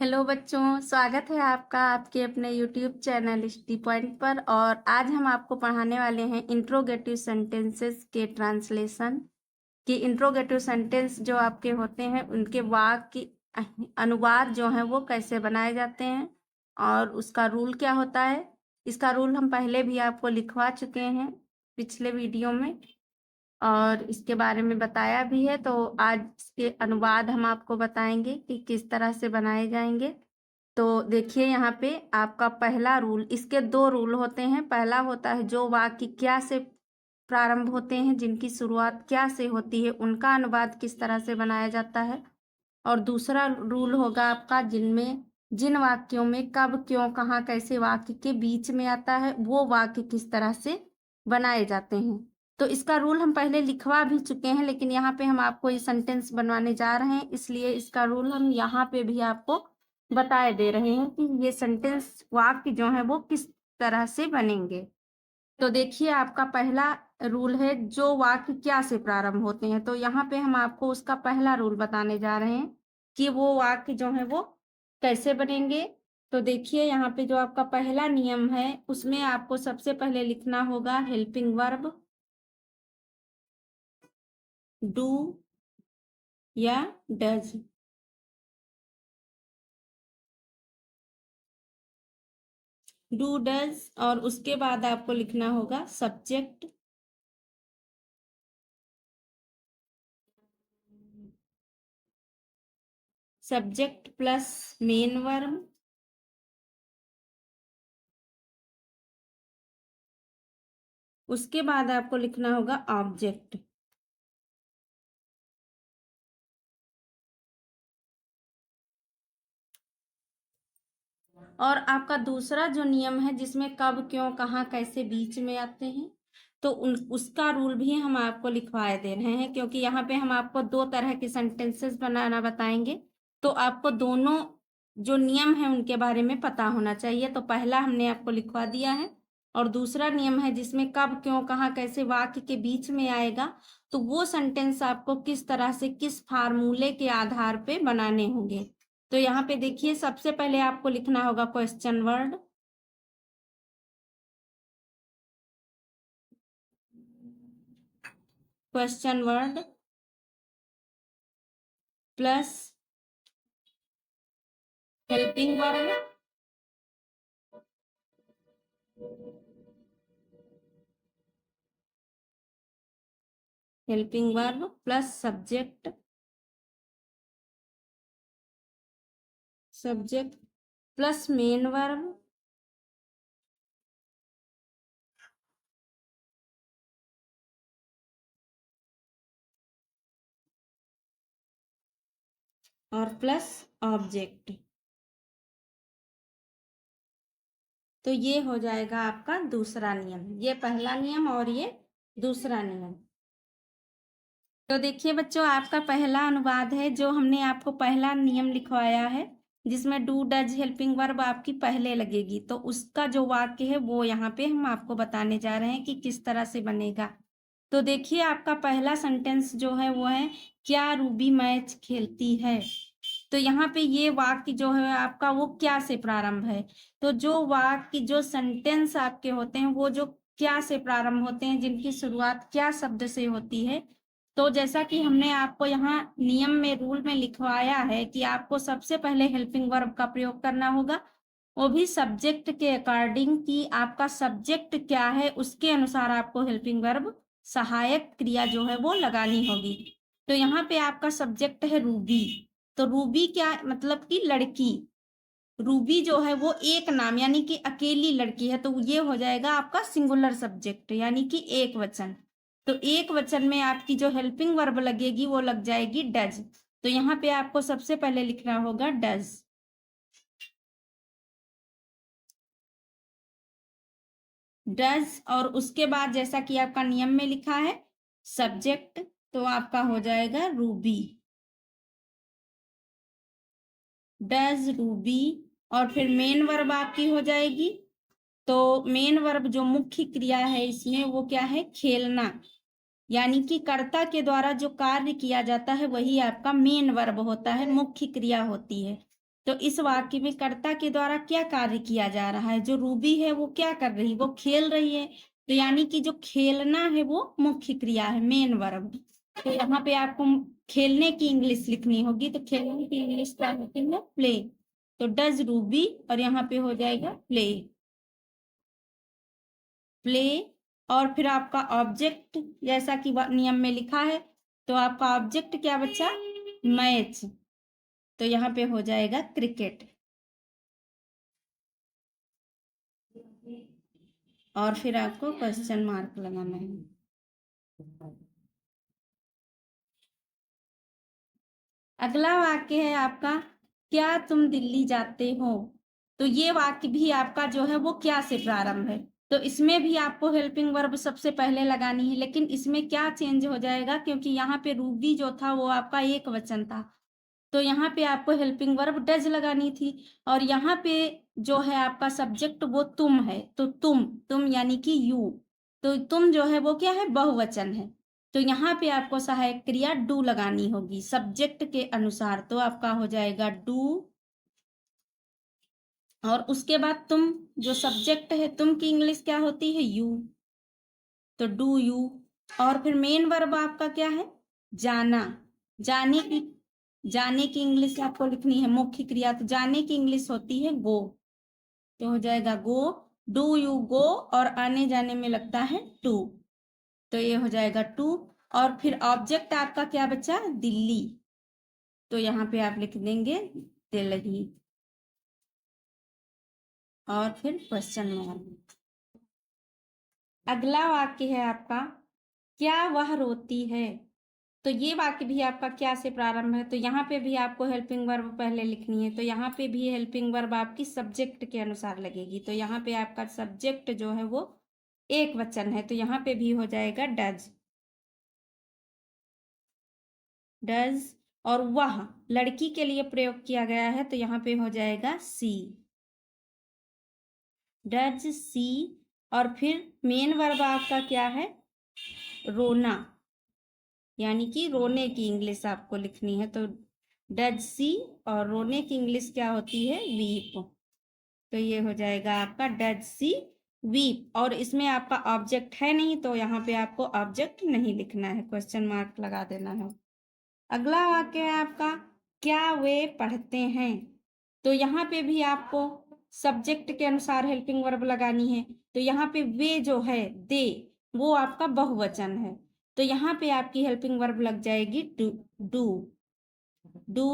Hello बच्चों, स्वागत है आपका आपके अपने यूट्यूब चैनल स्टडी पॉइंट पर। और आज हम आपको पढ़ाने वाले हैं इंट्रोगेटिव सेंटेंसेस के ट्रांसलेशन कि इंट्रोगेटिव सेंटेंस जो आपके होते हैं उनके वाक्य अनुवाद जो हैं वो कैसे बनाए जाते हैं और उसका रूल क्या होता है। इसका रूल हम पहले भी आपको लिखवा चुके हैं पिछले वीडियो में और इसके बारे में बताया भी है। तो आज इसके अनुवाद हम आपको बताएंगे कि किस तरह से बनाए जाएंगे। तो देखिए यहाँ पे आपका पहला रूल, इसके दो रूल होते हैं। पहला होता है जो वाक्य क्या से प्रारंभ होते हैं, जिनकी शुरुआत क्या से होती है, उनका अनुवाद किस तरह से बनाया जाता है। और दूसरा रूल होगा आपका जिन वाक्यों में कब क्यों कहाँ कैसे वाक्य के बीच में आता है वो वाक्य किस तरह से बनाए जाते हैं। तो इसका रूल हम पहले लिखवा भी चुके हैं, लेकिन यहाँ पे हम आपको ये सेंटेंस बनवाने जा रहे हैं, इसलिए इसका रूल हम यहाँ पे भी आपको बताए दे रहे हैं कि ये सेंटेंस वाक्य जो है वो किस तरह से बनेंगे। तो देखिए आपका पहला रूल है जो वाक्य क्या से प्रारंभ होते हैं। तो यहाँ पे हम आपको उसका पहला रूल बताने जा रहे हैं कि वो वाक्य जो है वो कैसे बनेंगे। तो देखिए यहाँ पे जो आपका पहला नियम है उसमें आपको सबसे पहले लिखना होगा हेल्पिंग वर्ब डू या डज। डू डज और उसके बाद आपको लिखना होगा subject subject plus main verb, उसके बाद आपको लिखना होगा ऑब्जेक्ट। और आपका दूसरा जो नियम है जिसमें कब क्यों कहाँ कैसे बीच में आते हैं, तो उसका रूल भी हम आपको लिखवाए दे रहे हैं, क्योंकि यहाँ पे हम आपको दो तरह के सेंटेंसेस बनाना बताएंगे। तो आपको दोनों जो नियम है उनके बारे में पता होना चाहिए। तो पहला हमने आपको लिखवा दिया है और दूसरा नियम है जिसमें कब क्यों कहाँ कैसे वाक्य के बीच में आएगा, तो वो सेंटेंस आपको किस तरह से किस फार्मूले के आधार पे बनाने होंगे। तो यहाँ पे देखिए सबसे पहले आपको लिखना होगा question word, question word plus helping verb, helping verb plus subject, subject plus main verb, और प्लस ऑब्जेक्ट। तो ये हो जाएगा आपका दूसरा नियम, ये पहला नियम और ये दूसरा नियम। तो देखिए बच्चों आपका पहला अनुवाद है जो हमने आपको पहला नियम लिखवाया है जिसमें डू डज हेल्पिंग वर्ब आपकी पहले लगेगी, तो उसका जो वाक्य है वो यहाँ पे हम आपको बताने जा रहे हैं कि किस तरह से बनेगा। तो देखिए आपका पहला सेंटेंस जो है वो है क्या रूबी मैच खेलती है। तो यहाँ पे ये वाक्य जो है आपका वो क्या से प्रारंभ है। तो जो वाक्य जो सेंटेंस आपके होते हैं वो जो क्या से प्रारंभ होते हैं, जिनकी शुरुआत क्या शब्द से होती है, तो जैसा कि हमने आपको यहाँ नियम में रूल में लिखवाया है कि आपको सबसे पहले हेल्पिंग वर्ब का प्रयोग करना होगा, वो भी सब्जेक्ट के अकॉर्डिंग कि आपका सब्जेक्ट क्या है उसके अनुसार आपको हेल्पिंग वर्ब सहायक क्रिया जो है वो लगानी होगी। तो यहाँ पे आपका सब्जेक्ट है रूबी, तो रूबी क्या मतलब कि लड़की, रूबी जो है वो एक नाम यानी कि अकेली लड़की है, तो ये हो जाएगा आपका सिंगुलर सब्जेक्ट यानी कि एक वचन। तो एक वचन में आपकी जो हेल्पिंग वर्ब लगेगी वो लग जाएगी डज। तो यहाँ पे आपको सबसे पहले लिखना होगा डज, डज और उसके बाद जैसा कि आपका नियम में लिखा है सब्जेक्ट, तो आपका हो जाएगा रूबी, डज रूबी। और फिर मेन वर्ब आपकी हो जाएगी, तो मेन वर्ब जो मुख्य क्रिया है इसमें वो क्या है खेलना, यानी कि कर्ता के द्वारा जो कार्य किया जाता है वही आपका मेन वर्ब होता है, मुख्य क्रिया होती है। तो इस वाक्य में कर्ता के द्वारा क्या कार्य किया जा रहा है, जो रूबी है वो क्या कर रही है, वो खेल रही है। तो यानी कि जो खेलना है वो मुख्य क्रिया है, मेन वर्ब। तो यहाँ पे आपको खेलने की इंग्लिश लिखनी होगी, तो खेलने की इंग्लिश क्या होती है, प्ले। तो डज रूबी, और यहाँ पे हो जाएगा प्ले, प्ले। और फिर आपका ऑब्जेक्ट जैसा कि नियम में लिखा है, तो आपका ऑब्जेक्ट क्या बच्चा, मैच। तो यहाँ पे हो जाएगा क्रिकेट। और फिर आपको क्वेश्चन मार्क लगाना है। अगला वाक्य है आपका, क्या तुम दिल्ली जाते हो। तो ये वाक्य भी आपका जो है वो क्या से प्रारंभ है। तो इसमें भी आपको हेल्पिंग वर्ब सबसे पहले लगानी है, लेकिन इसमें क्या चेंज हो जाएगा, क्योंकि यहाँ पे रूबी जो था वो आपका एक वचन था, तो यहाँ पे आपको हेल्पिंग वर्ब डज लगानी थी। और यहाँ पे जो है आपका सब्जेक्ट वो तुम है, तो तुम यानी कि यू। तो तुम जो है वो क्या है, बहुवचन है। तो यहाँ पे आपको सहायक क्रिया डू लगानी होगी सब्जेक्ट के अनुसार, तो आपका हो जाएगा डू। और उसके बाद तुम, जो सब्जेक्ट है तुम की इंग्लिश क्या होती है, यू, तो डू यू। और फिर मेन वर्ब आपका क्या है, जाना। जाने की इंग्लिश आपको लिखनी है मुख्य क्रिया, तो जाने की इंग्लिश होती है गो, तो हो जाएगा गो, डू यू गो, और आने जाने में लगता है टू, तो ये हो जाएगा टू। और फिर ऑब्जेक्ट आपका क्या बचा, दिल्ली, तो यहाँ पे आप लिख देंगे दिल्ली। और फिर क्वेश्चन मार्क। अगला वाक्य है आपका, क्या वह रोती है। तो ये वाक्य भी आपका क्या से प्रारंभ है, तो यहाँ पे भी आपको हेल्पिंग वर्ब पहले लिखनी है, तो यहाँ पे भी हेल्पिंग वर्ब आपकी सब्जेक्ट के अनुसार लगेगी। तो यहाँ पे आपका सब्जेक्ट जो है वो एक वचन है, तो यहाँ पे भी हो जाएगा डज, डज। और वह लड़की के लिए प्रयोग किया गया है, तो यहाँ पे हो जाएगा सी, डज सी। और फिर मेन वर्ब आपका क्या है, रोना, यानी कि रोने की इंग्लिश आपको लिखनी है, तो डज सी। और रोने की इंग्लिश क्या होती है, वीप, तो ये हो जाएगा आपका डज सी वीप। और इसमें आपका ऑब्जेक्ट है नहीं, तो यहाँ पे आपको ऑब्जेक्ट नहीं लिखना है, क्वेश्चन मार्क लगा देना है। अगला वाक्य है आपका, क्या वे पढ़ते हैं। तो यहाँ पे भी आपको सब्जेक्ट के अनुसार हेल्पिंग वर्ब लगानी है, तो यहाँ पे वे जो है, दे, वो आपका बहुवचन है, तो यहाँ पे आपकी हेल्पिंग वर्ब लग जाएगी डू, डू, डू।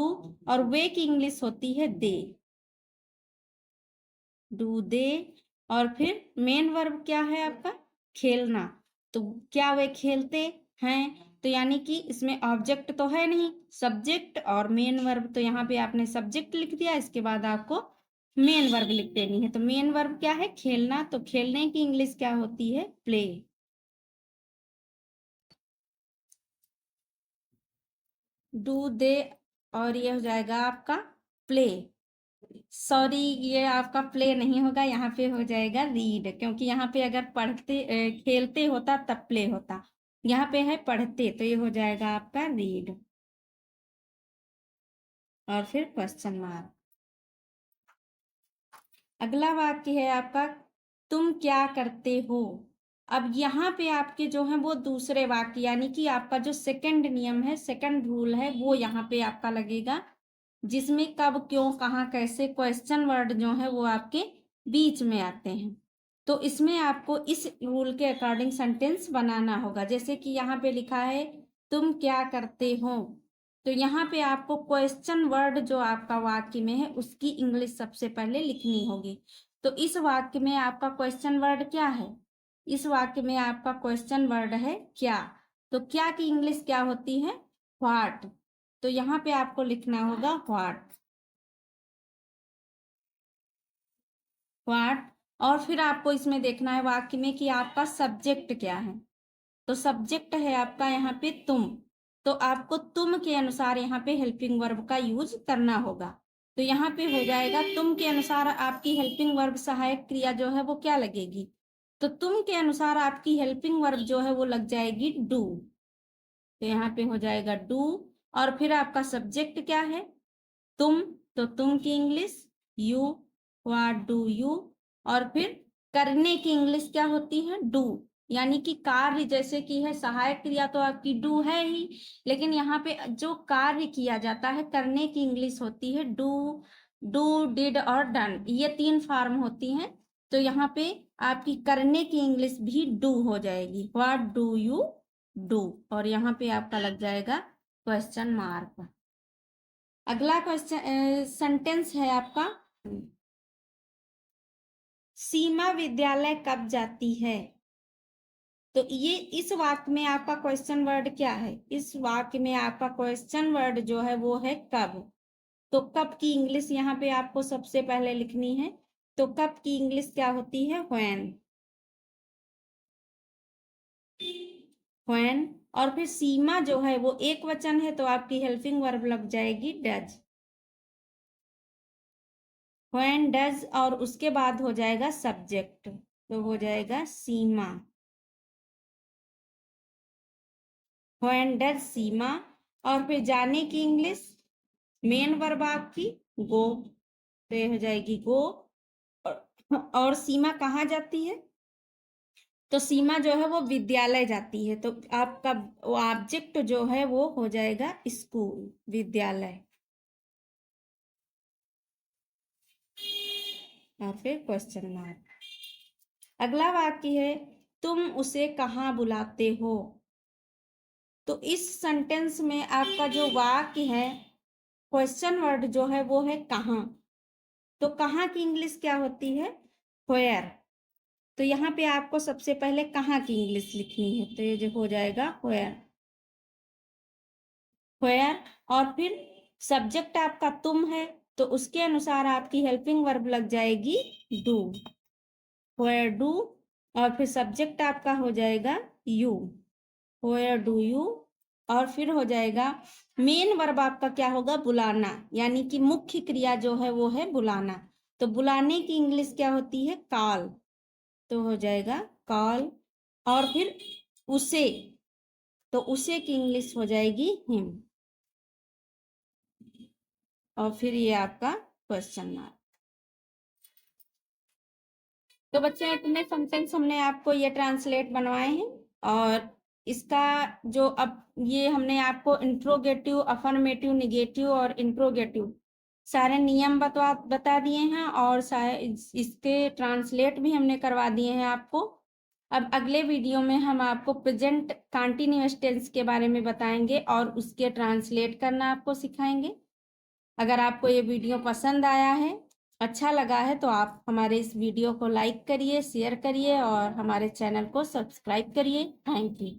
और वे की इंग्लिश होती है दे, डू दे। और फिर मेन वर्ब क्या है आपका, खेलना, तो क्या वे खेलते हैं, तो यानी कि इसमें ऑब्जेक्ट तो है नहीं, सब्जेक्ट और मेन वर्ब, तो यहाँ पे आपने सब्जेक्ट लिख दिया, इसके बाद आपको मेन वर्ब लिख देनी है। तो मेन वर्ब क्या है, खेलना, तो खेलने की इंग्लिश क्या होती है, प्ले, डू दे। और ये हो जाएगा आपका प्ले, सॉरी ये आपका प्ले नहीं होगा, यहाँ पे हो जाएगा रीड, क्योंकि यहाँ पे अगर पढ़ते खेलते होता तब प्ले होता, यहाँ पे है पढ़ते, तो ये हो जाएगा आपका रीड। और फिर क्वेश्चन मार्क। अगला वाक्य है आपका, तुम क्या करते हो। अब यहाँ पे आपके जो है वो दूसरे वाक्य, यानी कि आपका जो सेकंड नियम है, सेकंड रूल है, वो यहाँ पे आपका लगेगा, जिसमें कब क्यों कहाँ कैसे क्वेश्चन वर्ड जो है वो आपके बीच में आते हैं। तो इसमें आपको इस रूल के अकॉर्डिंग सेंटेंस बनाना होगा, जैसे कि यहाँ पे लिखा है तुम क्या करते हो, तो यहाँ पे आपको क्वेश्चन वर्ड जो आपका वाक्य में है उसकी इंग्लिश सबसे पहले लिखनी होगी। तो इस वाक्य में आपका क्वेश्चन वर्ड क्या है, इस वाक्य में आपका क्वेश्चन वर्ड है क्या, तो क्या की इंग्लिश क्या होती है, व्हाट, तो यहाँ पे आपको लिखना होगा व्हाट, व्हाट। और फिर आपको इसमें देखना है वाक्य में कि आपका सब्जेक्ट क्या है, तो सब्जेक्ट है आपका यहाँ पे तुम, तो आपको तुम के अनुसार यहाँ पे हेल्पिंग वर्ब का यूज करना होगा। तो यहाँ पे हो जाएगा तुम के अनुसार आपकी हेल्पिंग वर्ब सहायक क्रिया जो है वो क्या लगेगी, तो तुम के अनुसार आपकी हेल्पिंग वर्ब जो है वो लग जाएगी डू, तो यहाँ पे हो जाएगा डू। और फिर आपका सब्जेक्ट क्या है, तुम, तो तुम की English you, what do you. और फिर करने की इंग्लिश क्या होती है, डू। यानी कि कार्य जैसे कि है सहायक क्रिया तो आपकी डू है ही, लेकिन यहाँ पे जो कार्य किया जाता है करने की इंग्लिश होती है डू, डू, डिड और डन, ये 3 फॉर्म होती हैं। तो यहाँ पे आपकी करने की इंग्लिश भी डू हो जाएगी, व्हाट डू यू डू। और यहाँ पे आपका लग जाएगा क्वेश्चन मार्क। अगला क्वेश्चन सेंटेंस है आपका, सीमा विद्यालय कब जाती है। तो ये इस वाक्य में आपका क्वेश्चन वर्ड क्या है, इस वाक्य में आपका क्वेश्चन वर्ड जो है वो है कब। तो कब की इंग्लिश यहाँ पे आपको सबसे पहले लिखनी है। तो कब की इंग्लिश क्या होती है, व्हेन। व्हेन। और फिर सीमा जो है वो एक वचन है तो आपकी हेल्पिंग वर्ब लग जाएगी डज। व्हेन डज और उसके बाद हो जाएगा सब्जेक्ट, तो हो जाएगा सीमा। व्हेन डज सीमा। और फिर जाने की इंग्लिश मेन वर्ब आपकी गो, तो ये हो जाएगी गो। और सीमा कहाँ जाती है, तो सीमा जो है वो विद्यालय जाती है, तो आपका ऑब्जेक्ट जो है वो हो जाएगा स्कूल, विद्यालय। और फिर क्वेश्चन मार्क। अगला वाक्य है, तुम उसे कहाँ बुलाते हो। तो इस सेंटेंस में आपका जो वाक्य है क्वेश्चन वर्ड जो है वो है कहाँ। तो कहाँ की इंग्लिश क्या होती है, व्हेयर। तो यहाँ पे आपको सबसे पहले कहाँ की इंग्लिश लिखनी है, तो ये जो हो जाएगा व्हेयर, व्हेयर। और फिर सब्जेक्ट आपका तुम है तो उसके अनुसार आपकी हेल्पिंग वर्ब लग जाएगी डू, व्हेयर डू। और फिर सब्जेक्ट आपका हो जाएगा यू, व्हेयर डू यू। और फिर हो जाएगा मेन वर्ब आपका क्या होगा, बुलाना, यानी कि मुख्य क्रिया जो है वो है बुलाना। तो बुलाने की इंग्लिश क्या होती है, कॉल, तो हो जाएगा कॉल। और फिर उसे, तो उसे की इंग्लिश हो जाएगी हिम। और फिर ये आपका क्वेश्चन मार्क। तो बच्चे इतने सेंटेंस हमने आपको ये ट्रांसलेट बनवाए हैं। और इसका जो अब ये हमने आपको इंट्रोगेटिव, अफर्मेटिव, निगेटिव और इंट्रोगेटिव सारे नियम बता दिए हैं, और इसके ट्रांसलेट भी हमने करवा दिए हैं आपको। अब अगले वीडियो में हम आपको प्रेजेंट कंटीन्यूअस टेंस के बारे में बताएंगे और उसके ट्रांसलेट करना आपको सिखाएंगे। अगर आपको ये वीडियो पसंद आया है, अच्छा लगा है, तो आप हमारे इस वीडियो को लाइक करिए, शेयर करिए और हमारे चैनल को सब्सक्राइब करिए। Thank you.